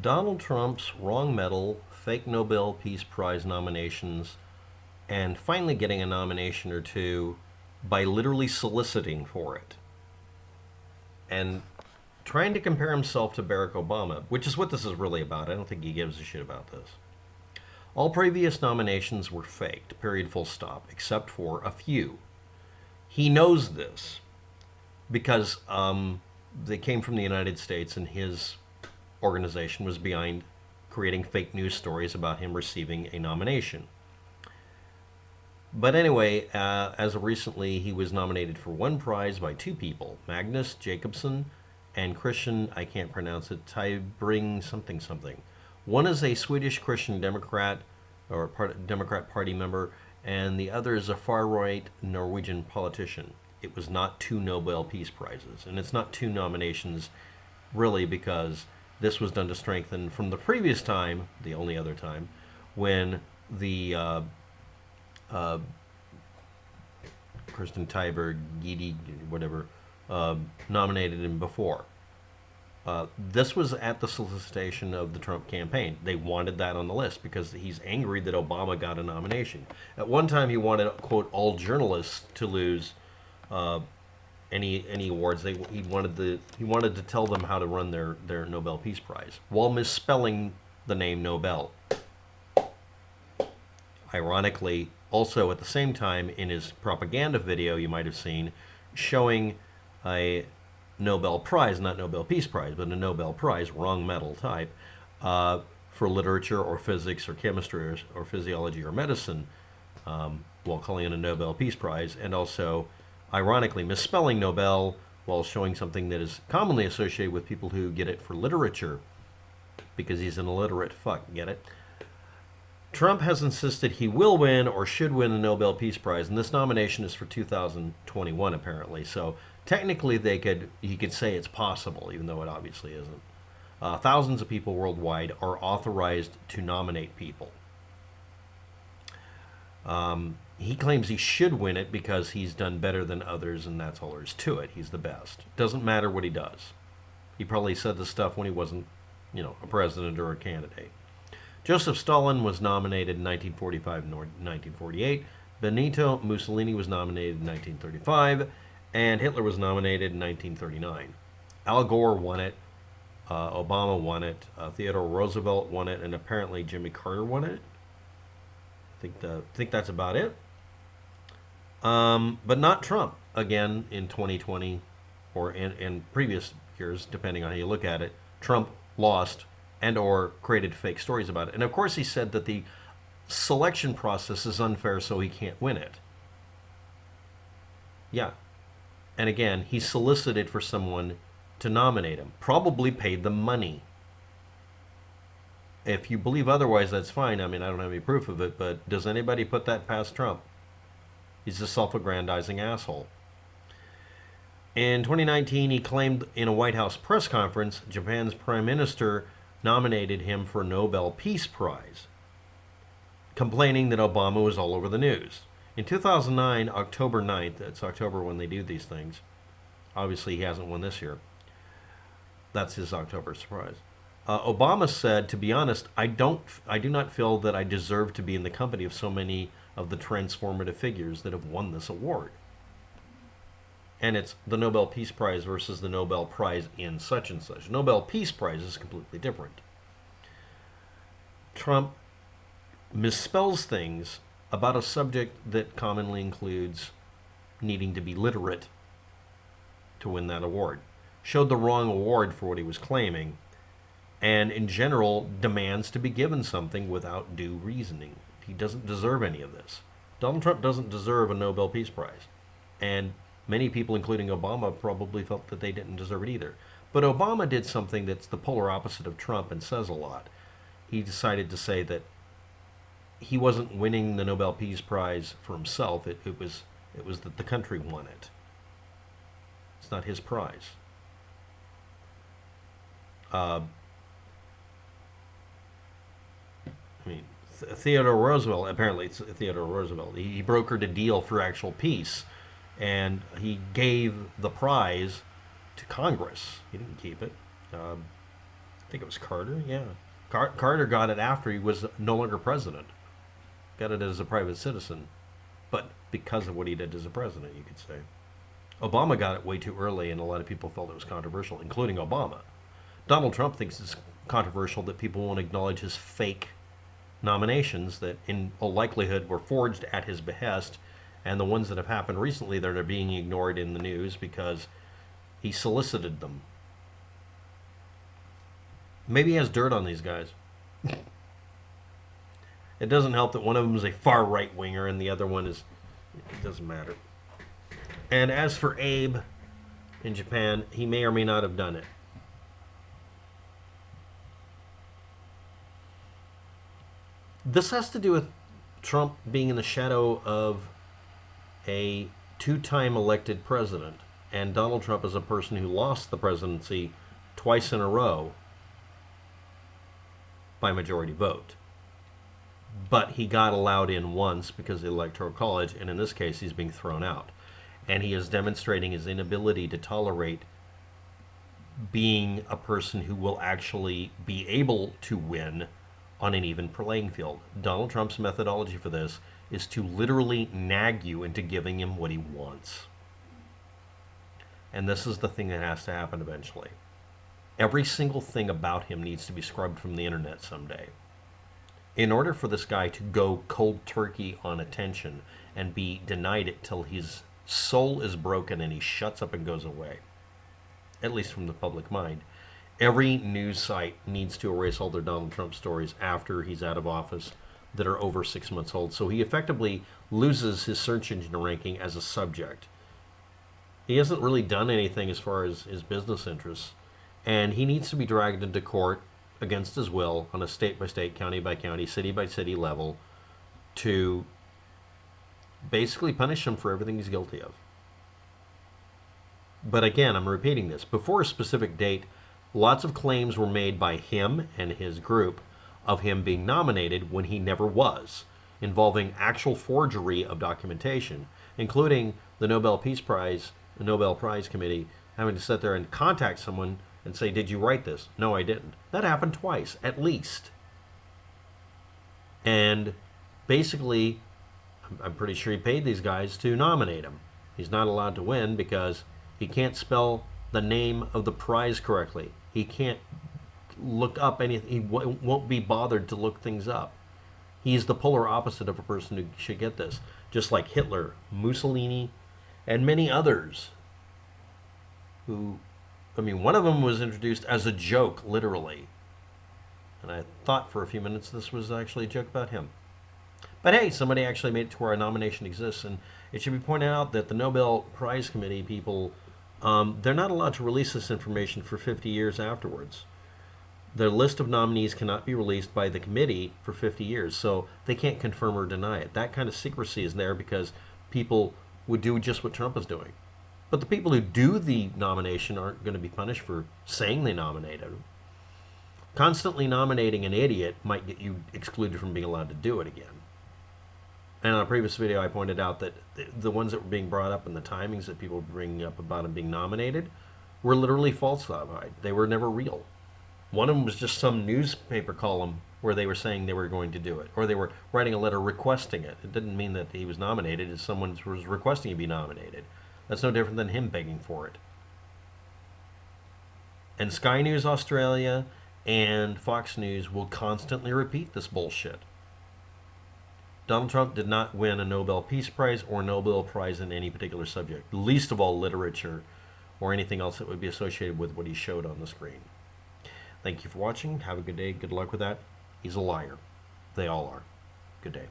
Donald Trump's wrong medal, fake Nobel Peace Prize nominations, and finally getting a nomination or two by literally soliciting for it. And trying to compare himself to Barack Obama, which is what this is really about. I don't think he gives a shit about this. All previous nominations were faked, period, full stop, except for a few. He knows this because they came from the United States, and his organization was behind creating fake news stories about him receiving a nomination. But anyway, as of recently, he was nominated for one prize by two people, Magnus Jacobson and Christian, I can't pronounce it, Tybring something something. One is a Swedish Christian Democrat, or Democrat Party member, and the other is a far-right Norwegian politician. It was not two Nobel Peace Prizes, and it's not two nominations, really, because this was done to strengthen from the previous time, the only other time, when the Kristen Tyber, Gidi, whatever, nominated him before. This was at the solicitation of the Trump campaign. They wanted that on the list because he's angry that Obama got a nomination. At one time, he wanted, quote, all journalists to lose any awards. He wanted to tell them how to run their Nobel Peace Prize while misspelling the name Nobel. Ironically, also at the same time in his propaganda video you might have seen, showing a Nobel Prize, not Nobel Peace Prize, but a Nobel Prize, wrong medal type, for literature or physics or chemistry or physiology or medicine, while calling it a Nobel Peace Prize, and also, ironically, misspelling Nobel while showing something that is commonly associated with people who get it for literature, because he's an illiterate fuck, get it? Trump has insisted he will win or should win the Nobel Peace Prize, and this nomination is for 2021 apparently. So technically, he could say it's possible, even though it obviously isn't. Thousands of people worldwide are authorized to nominate people. He claims he should win it because he's done better than others, and that's all there is to it. He's the best. Doesn't matter what he does. He probably said this stuff when he wasn't, a president or a candidate. Joseph Stalin was nominated in 1945 and 1948. Benito Mussolini was nominated in 1935. And Hitler was nominated in 1939. Al Gore won it. Obama won it. Theodore Roosevelt won it. And apparently Jimmy Carter won it. I think that's about it. But not Trump. Again, in 2020 or in previous years, depending on how you look at it, Trump lost and or created fake stories about it. And of course he said that the selection process is unfair, so he can't win it. Yeah. And again, he solicited for someone to nominate him, probably paid them money. If you believe otherwise, that's fine. I mean, I don't have any proof of it, but does anybody put that past Trump? He's a self-aggrandizing asshole. In 2019, he claimed in a White House press conference, Japan's prime minister nominated him for a Nobel Peace Prize, complaining that Obama was all over the news. In 2009, October 9th, it's October when they do these things. Obviously, he hasn't won this year. That's his October surprise. Obama said, to be honest, I do not feel that I deserve to be in the company of so many of the transformative figures that have won this award. And it's the Nobel Peace Prize versus the Nobel Prize in such and such. Nobel Peace Prize is completely different. Trump misspells things about a subject that commonly includes needing to be literate to win that award. Showed the wrong award for what he was claiming, and in general demands to be given something without due reasoning. He doesn't deserve any of this. Donald Trump doesn't deserve a Nobel Peace Prize. And many people, including Obama, probably felt that they didn't deserve it either. But Obama did something that's the polar opposite of Trump and says a lot. He decided to say that he wasn't winning the Nobel Peace Prize for himself. It was that the country won it. It's not his prize. Theodore Roosevelt, apparently it's Theodore Roosevelt, he brokered a deal for actual peace, and he gave the prize to Congress. He didn't keep it. think it was Carter, yeah. Carter got it after he was no longer president. Got it as a private citizen, but because of what he did as a president, you could say. Obama got it way too early, and a lot of people felt it was controversial, including Obama. Donald Trump thinks it's controversial that people won't acknowledge his fake nominations that in all likelihood were forged at his behest, and the ones that have happened recently that are being ignored in the news because he solicited them. Maybe he has dirt on these guys. It doesn't help that one of them is a far right winger and the other one is, it doesn't matter. And as for Abe in Japan, he may or may not have done it. This has to do with Trump being in the shadow of a two-time elected president, and Donald Trump is a person who lost the presidency twice in a row by majority vote. But he got allowed in once because of the Electoral College, and in this case he's being thrown out. And he is demonstrating his inability to tolerate being a person who will actually be able to win on an even playing field. Donald Trump's methodology for this is to literally nag you into giving him what he wants. And this is the thing that has to happen eventually. Every single thing about him needs to be scrubbed from the internet someday. In order for this guy to go cold turkey on attention and be denied it till his soul is broken and he shuts up and goes away, at least from the public mind, every news site needs to erase all their Donald Trump stories after he's out of office that are over 6 months old. So he effectively loses his search engine ranking as a subject. He hasn't really done anything as far as his business interests, and he needs to be dragged into court against his will on a state-by-state, county-by-county, city-by-city level to basically punish him for everything he's guilty of. But again, I'm repeating this. Before a specific date, lots of claims were made by him and his group of him being nominated when he never was, involving actual forgery of documentation, including the Nobel Peace Prize, the Nobel Prize Committee, having to sit there and contact someone and say, did you write this? No, I didn't. That happened twice, at least. And basically, I'm pretty sure he paid these guys to nominate him. He's not allowed to win because he can't spell the name of the prize correctly. He can't look up anything. He won't be bothered to look things up. He's the polar opposite of a person who should get this. Just like Hitler, Mussolini, and many others who, I mean, one of them was introduced as a joke, literally. And I thought for a few minutes this was actually a joke about him. But hey, somebody actually made it to where a nomination exists. And it should be pointed out that the Nobel Prize Committee people, they're not allowed to release this information for 50 years afterwards. Their list of nominees cannot be released by the committee for 50 years. So they can't confirm or deny it. That kind of secrecy is there because people would do just what Trump is doing. But the people who do the nomination aren't going to be punished for saying they nominated him. Constantly nominating an idiot might get you excluded from being allowed to do it again. And on a previous video, I pointed out that the ones that were being brought up and the timings that people were bringing up about him being nominated were literally falsified. They were never real. One of them was just some newspaper column where they were saying they were going to do it, or they were writing a letter requesting it. It didn't mean that he was nominated. It's someone was requesting to be nominated. That's no different than him begging for it. And Sky News Australia and Fox News will constantly repeat this bullshit. Donald Trump did not win a Nobel Peace Prize or Nobel Prize in any particular subject, least of all literature or anything else that would be associated with what he showed on the screen. Thank you for watching. Have a good day. Good luck with that. He's a liar. They all are. Good day.